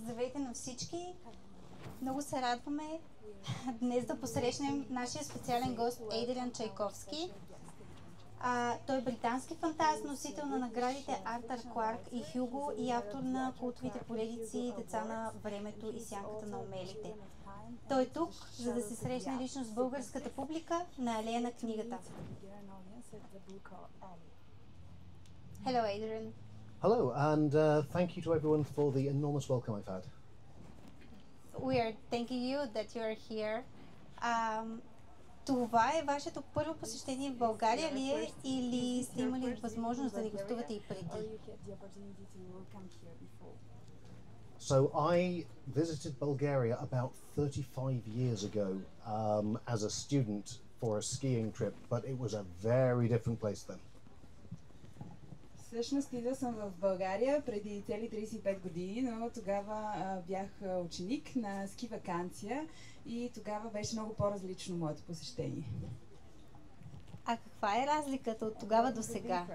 Здравейте на всички! Много се радваме днес да посрещнем нашия специален гост Ейдриан Чайковски. Той е британски фантаст, носител на наградите Артър Кларк и Хюго и автор на култовите поредици Деца на времето и Сянката на умелите. Той е тук, за да се срещне лично с българската публика на алея на книгата. Hello, Adrian. Hello, and thank you to everyone for the enormous welcome I've had. We are thanking you that you are here. Това е вашето първо посещение в България ли е, или сте имали възможност да ни гостувате и преди? So I visited Bulgaria about 35 years ago as a student for a skiing trip, but it was a very different place then. Всъщност идвал съм в България преди цели 35 години, но тогава бях ученик на ски ваканция и тогава беше много по-различно моето посещение. А каква е разликата от тогава до сега?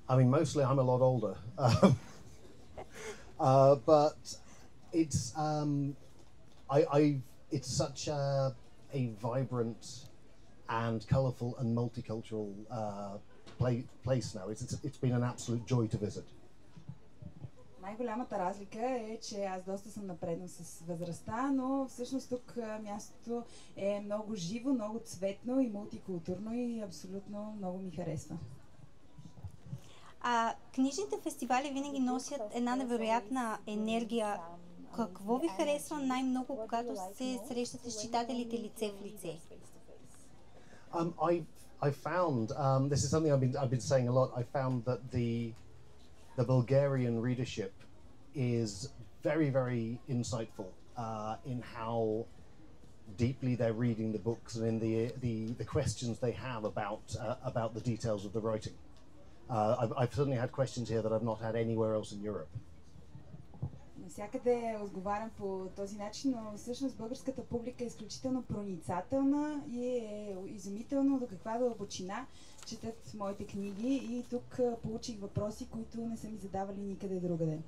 I mean, mostly I'm a lot older, but it's it's such a vibrant and colourful and multicultural place now. It's been an absolute joy to visit. Най-голямата разлика е, че аз доста съм напреднал с възрастта, но всъщност тук мястото е много живо, много цветно и мултикултурно и абсолютно много ми харесва. Книжните фестивали винаги носят една невероятна енергия. Какво ви харесва най-много, когато се срещате с читателите лице в лице? I found this is something I've been saying a lot. I found that the Bulgarian readership is very, very insightful in how deeply they're reading the books and in the questions they have about the details of the writing. I've certainly had questions here that I've not had anywhere else in Europe. Навсякъде отговарям по този начин, но всъщност българската публика е изключително проницателна и е изумително до каква дълбочина четат моите книги и тук получих въпроси, които не са ми задавали никъде другаде.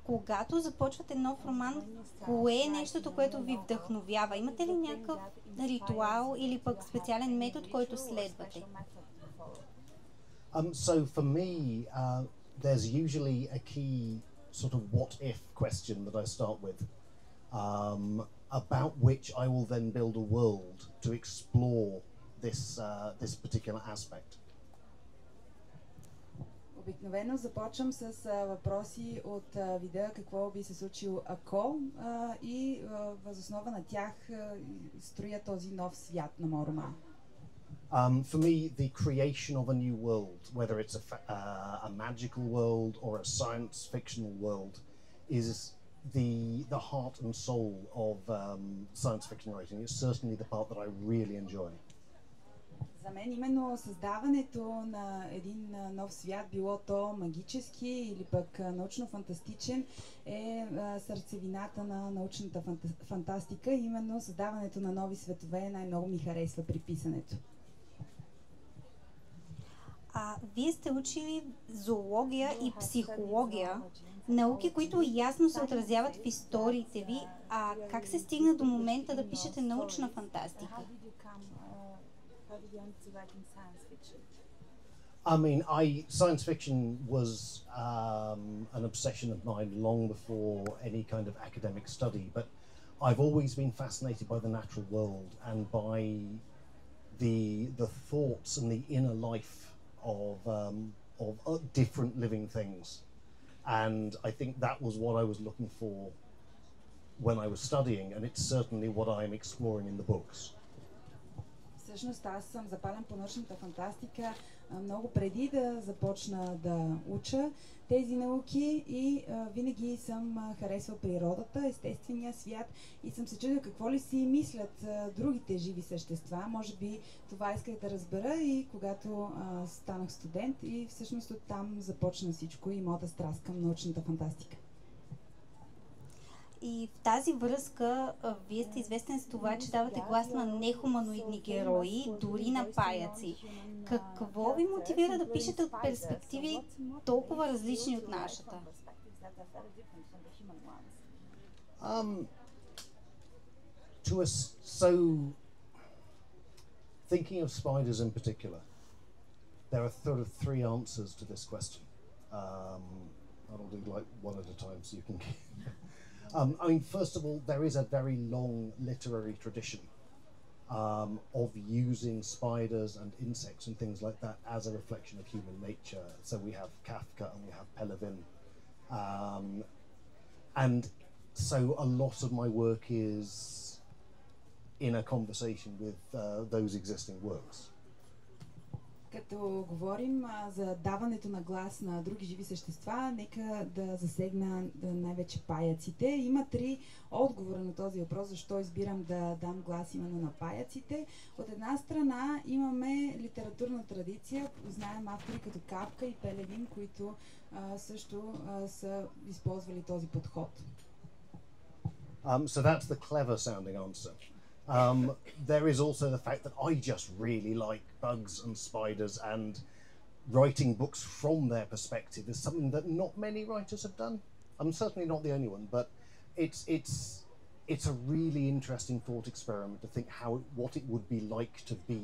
Когато започвате нов роман, кое е нещото, което ви вдъхновява? Имате ли някакъв ритуал или пък специален метод, който следвате? So for me, there's usually a key sort of what-if question that I start with, about which I will then build a world to explore this particular aspect. Обикновено започвам с въпроси от вида какво би се случило ако и въз основа на тях строя този нов свят на моя роман. For me, the creation of a new world, whether it's a magical world or a science fictional world, is the heart and soul of science fiction writing. It's certainly the part that I really enjoy. За мен именно създаването на един нов свят, било то магически или пък научно-фантастичен, е сърцевината на научната фантастика. Именно създаването на нови светове най-много ми харесва при писането. Вие сте учили зоология и психология, науки, които ясно се отразяват в историите ви. Как се стигна до момента да пишете научна фантастика? I mean, science fiction was an obsession of mine long before any kind of academic study, but I've always been fascinated by the natural world and by the thoughts and the inner life of different living things. And I think that was what I was looking for when I was studying, and it's certainly what I'm exploring in the books. Всъщност аз съм запален по научната фантастика много преди да започна да уча тези науки и винаги съм харесвал природата, естествения свят и съм се чудил какво ли си мислят другите живи същества. Може би това исках да разбера и когато станах студент и всъщност оттам започна всичко и моята страст към научната фантастика. И в тази връзка, вие сте известен с това, че давате глас на нехуманоидни герои, дори на паяци. Какво ви мотивира да пишете от перспективи толкова различни от нашата? So, thinking of spiders in particular, there are sort of three answers to this question. I'll do like one at a time so you can. I mean, first of all, there is a very long literary tradition of using spiders and insects and things like that as a reflection of human nature. So we have Kafka and we have Pelevin. And so a lot of my work is in a conversation with those existing works. Като говорим за даването на глас на други живи същества, нека да засегна най-вече паяците. Има три отговора на този въпрос, защо избирам да дам глас именно на паяците. От една страна имаме литературна традиция, знаем автори като Кафка и Пелевин, които също са използвали този подход. So that's the clever sounding answer. There is also the fact that I just really like bugs and spiders, and writing books from their perspective is something that not many writers have done. I'm certainly not the only one, but it's a really interesting thought experiment to think what it would be like to be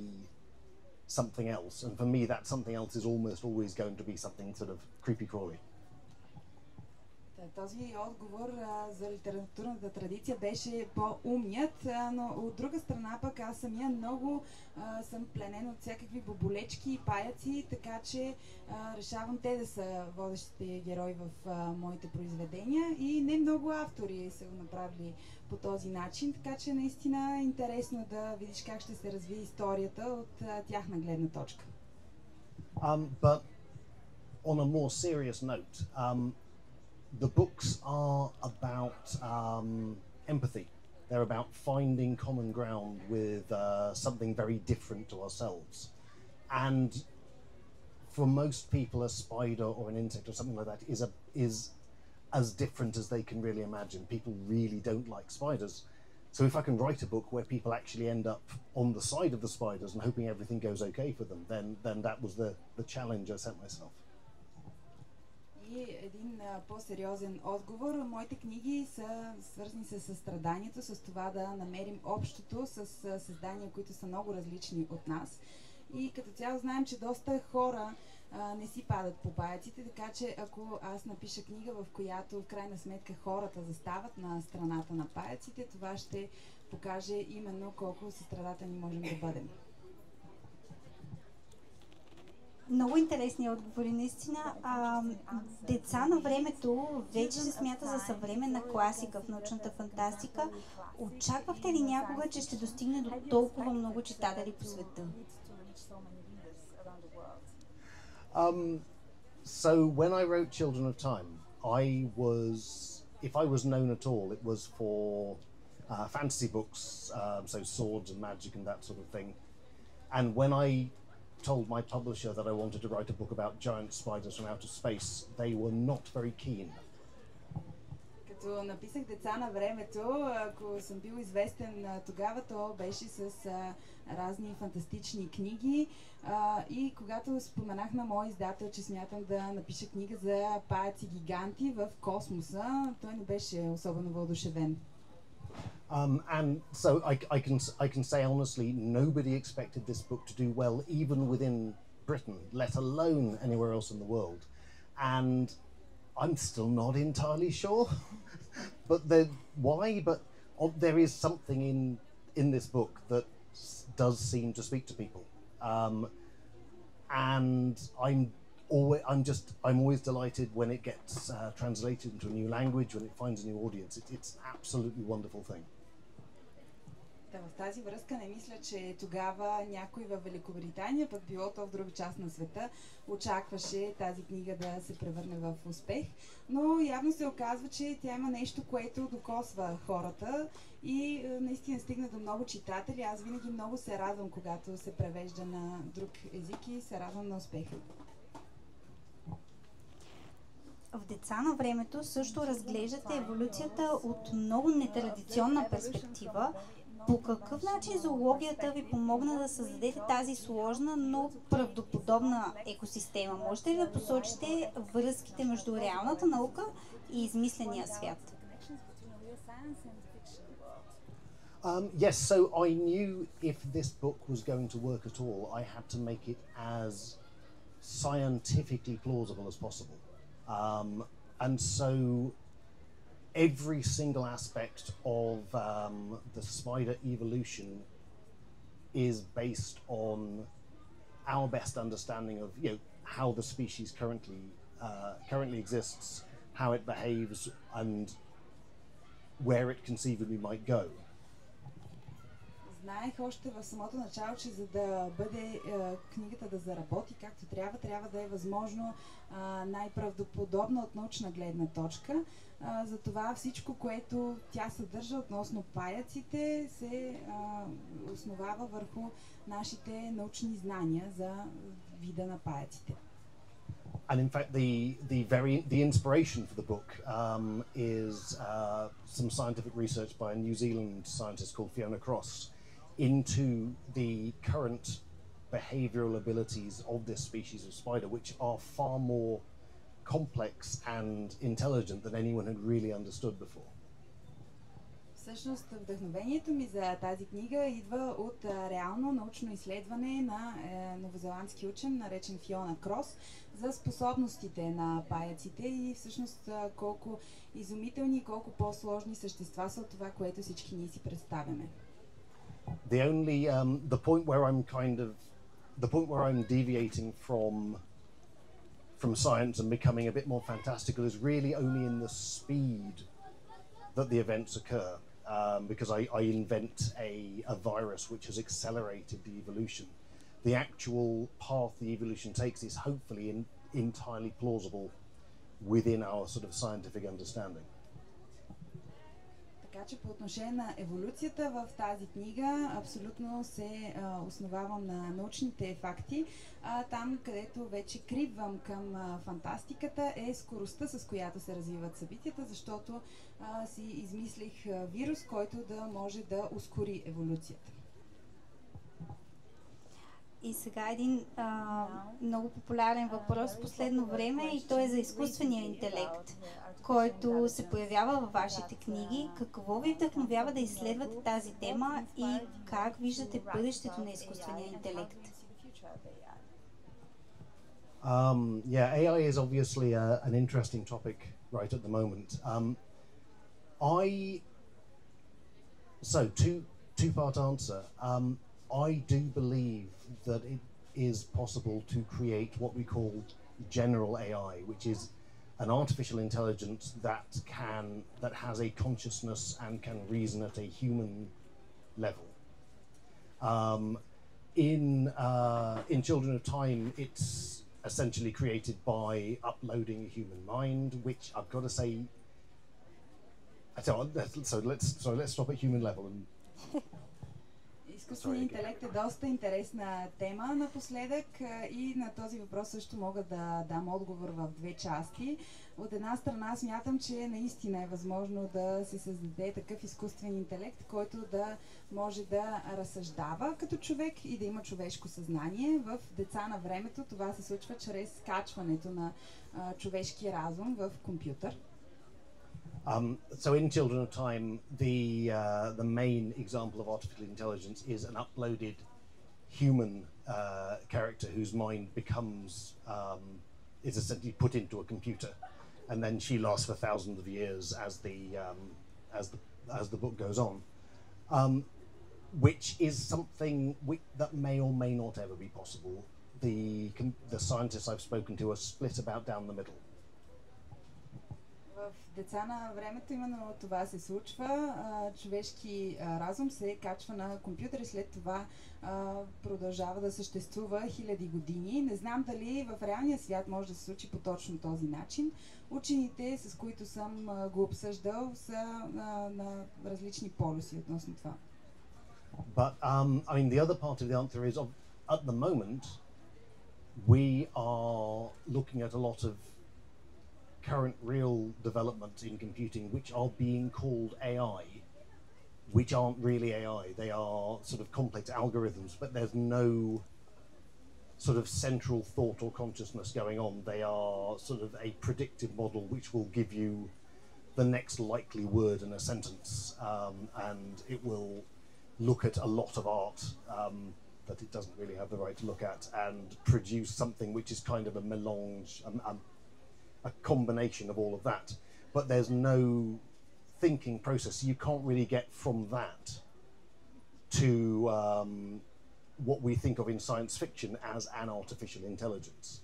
something else. And for me, that something else is almost always going to be something sort of creepy crawly. Този отговор за литературната традиция беше по-умният, но от друга страна пък аз самия много съм пленен от всякакви боболечки и паяци, така че решавам те да са водещите герои в моите произведения и не много автори са го направили по този начин, така че наистина е интересно да видиш как ще се развие историята от тяхна гледна точка. But on a more serious note, the books are about empathy. They're about finding common ground with something very different to ourselves. And for most people, a spider or an insect or something like that is as different as they can really imagine. People really don't like spiders. So if I can write a book where people actually end up on the side of the spiders and hoping everything goes okay for them, then that was the challenge I set myself. И един по-сериозен отговор. Моите книги са свързани с състраданието, с това да намерим общото с създания, които са много различни от нас. И като цяло знаем, че доста хора не си падат по паяците, така че ако аз напиша книга, в която в крайна сметка хората застават на страната на паяците, това ще покаже именно колко състрадателни можем да бъдем. Много интересни отговори, наистина. Деца на времето вече се смята за съвременна класика в научната фантастика. Очаквахте ли някога, че ще достигне до толкова много читатели по света? So when I wrote Children of Time, if I was known at all, it was for fantasy books, so swords and magic and that sort of thing. And when I told my publisher that I wanted to write a book about giant spiders from outer space, they were not very keen. Като написах Деца на времето, ако съм бил известен тогава, то беше с разни фантастични книги. И когато споменах на мой издател, че смятам да напиша книга за паяци гиганти в космоса, той не беше особено въодушевен. And so I can say honestly, nobody expected this book to do well, even within Britain, let alone anywhere else in the world. And I'm still not entirely sure, but why? But there is something in this book that does seem to speak to people, and I'm always delighted when it gets translated into a new language, when it finds a new audience. It's an absolutely wonderful thing. В тази връзка не мисля, че тогава някой във Великобритания, пък било то в друга част на света, очакваше тази книга да се превърне в успех. Но явно се оказва, че тя има нещо, което докосва хората и наистина стигна до много читатели. Аз винаги много се радвам, когато се превежда на друг език и се радвам на успеха. В Деца деца на времето също разглеждате еволюцията от много нетрадиционна перспектива. По какъв начин зоологията ви помогна да създадете тази сложна, но правдоподобна екосистема? Можете ли да посочите връзките между реалната наука и измисления свят? Yes, so I knew if this book was going to work at all, I had to make it as scientifically plausible as possible. And so every single aspect of the spider evolution is based on our best understanding of how the species currently exists, how it behaves, and where it conceivably might go. Знаех още в самото начало, че за да бъде книгата да заработи както трябва да е възможно най-правдоподобно от научна гледна точка. Затова всичко, което тя съдържа относно паяците, се основава върху нашите научни знания за вида на паяците. And in fact, the inspiration for the book is some scientific research by a New Zealand scientist called Fiona Cross into the current behavioural abilities of this species of spider, which are far more complex and intelligent than anyone had really understood before. Всъщност вдъхновението ми за тази книга идва от реално научно изследване на новозеландски учен, наречен Фиона Крос, за способностите на паяците и всъщност колко изумителни и колко по-сложни същества са от това, което всички ние си представяме. The point where I'm deviating from science and becoming a bit more fantastical is really only in the speed that the events occur, because I invent a virus which has accelerated the evolution. The actual path the evolution takes is hopefully entirely plausible within our sort of scientific understanding. Така че по отношение на еволюцията в тази книга абсолютно се основавам на научните факти. Там, където вече кривам към фантастиката, е скоростта, с която се развиват събитията, защото си измислих вирус, който да може да ускори еволюцията. И сега един много популярен въпрос в последно време и той е за изкуствения интелект, който се появява във вашите книги. Какво ви вдъхновява да изследвате тази тема и как виждате бъдещето на изкуствения интелект? AI is obviously an interesting topic right at the moment. Two-part answer. I do believe that it is possible to create what we call general AI, which is an artificial intelligence that has a consciousness and can reason at a human level. In Children of Time, it's essentially created by uploading a human mind, which I've got to say. Let's stop at human level and. Изкуственият интелект е доста интересна тема напоследък и на този въпрос също мога да дам отговор в две части. От една страна смятам, че наистина е възможно да се създаде такъв изкуствен интелект, който да може да разсъждава като човек и да има човешко съзнание. В Деца на времето това се случва чрез качването на човешки разум в компютър. So in Children of Time, the main example of artificial intelligence is an uploaded human character whose mind is essentially put into a computer, and then she lasts for thousands of years as the book goes on, which is something that may or may not ever be possible. The scientists I've spoken to are split about down the middle. В Деца на времето именно това се случва. Човешки разум се качва на компютър и след това продължава да съществува хиляди години. Не знам дали в реалния свят може да се случи по точно този начин. Учените, с които съм го обсъждал, са на различни полюси относно това. But the other part of the answer is at the moment we are looking at a lot of current real developments in computing which are being called AI, which aren't really AI. They are sort of complex algorithms, but there's no sort of central thought or consciousness going on. They are sort of a predictive model which will give you the next likely word in a sentence, and it will look at a lot of art that it doesn't really have the right to look at, and produce something which is kind of a melange, a combination of all of that. But there's no thinking process. You can't really get from that to what we think of in science fiction as an artificial intelligence.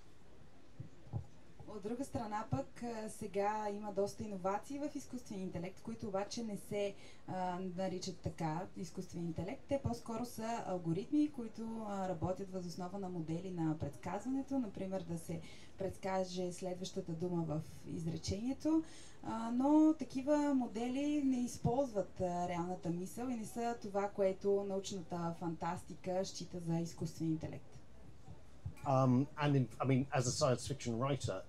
От друга страна пък сега има доста иновации в изкуствения интелект, които обаче не се наричат така изкуствен интелект. Те по-скоро са алгоритми, които работят въз основа на модели на предсказването, например да се предскаже следващата дума в изречението, но такива модели не използват реалната мисъл и не са това, което научната фантастика счита за изкуствен интелект. As a science fiction writer,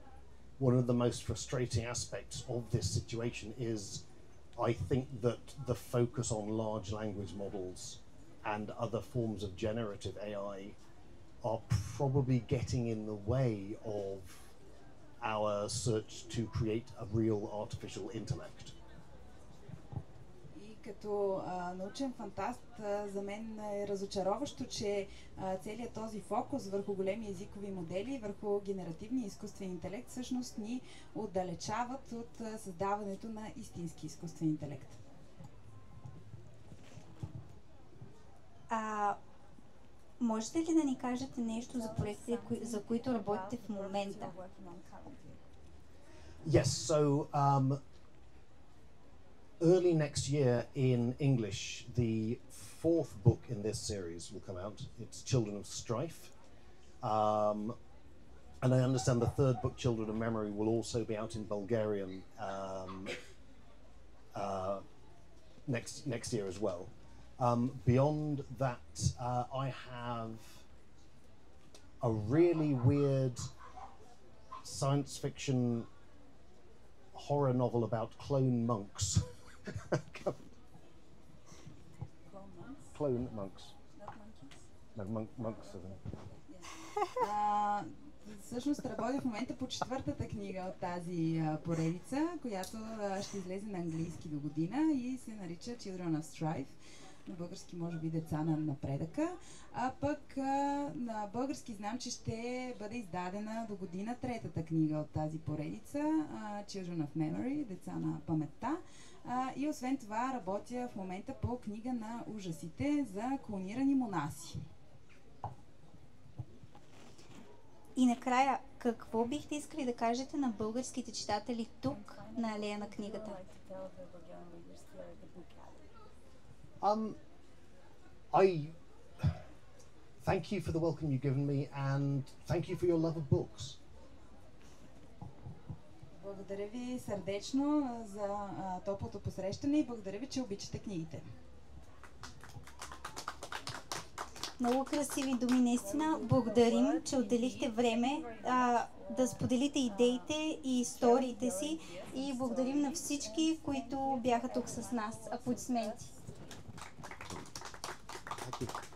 one of the most frustrating aspects of this situation is, I think, that the focus on large language models and other forms of generative AI are probably getting in the way of our search to create a real artificial intellect. Като научен фантаст, за мен е разочароващо, че целият този фокус върху големи езикови модели, върху генеративния изкуствен интелект всъщност ни отдалечават от създаването на истински изкуствен интелект. Можете ли да ни кажете нещо за проектите, за които работите в момента? Yes, so early next year in English, the fourth book in this series will come out. It's Children of Strife. And I understand the third book, Children of Memory, will also be out in Bulgarian next year as well. Beyond that, I have a really weird science fiction horror novel about clone monks. Clone monks. Not monkeys? No, monks are them. Всъщност работя в момента по четвъртата книга от тази поредица, която ще излезе на английски до година и се нарича Children of Strife. На български може би Деца на напредъка. А пък на български знам, че ще бъде издадена до година третата книга от тази поредица, Children of Memory, Деца на паметта. И освен това работя в момента по книга на ужасите за клонирани монаси. И накрая, какво бихте искали да кажете на българските читатели тук, на алея на книгата? I thank you for the welcome you've given me, and thank you for your love of books. Благодаря ви сърдечно за топлото посрещане и благодаря ви, че обичате книгите. Много красиви думи, наистина. Благодарим, че отделихте време да споделите идеите и историите си и благодарим на всички, които бяха тук с нас. Аплодисменти! Thank you.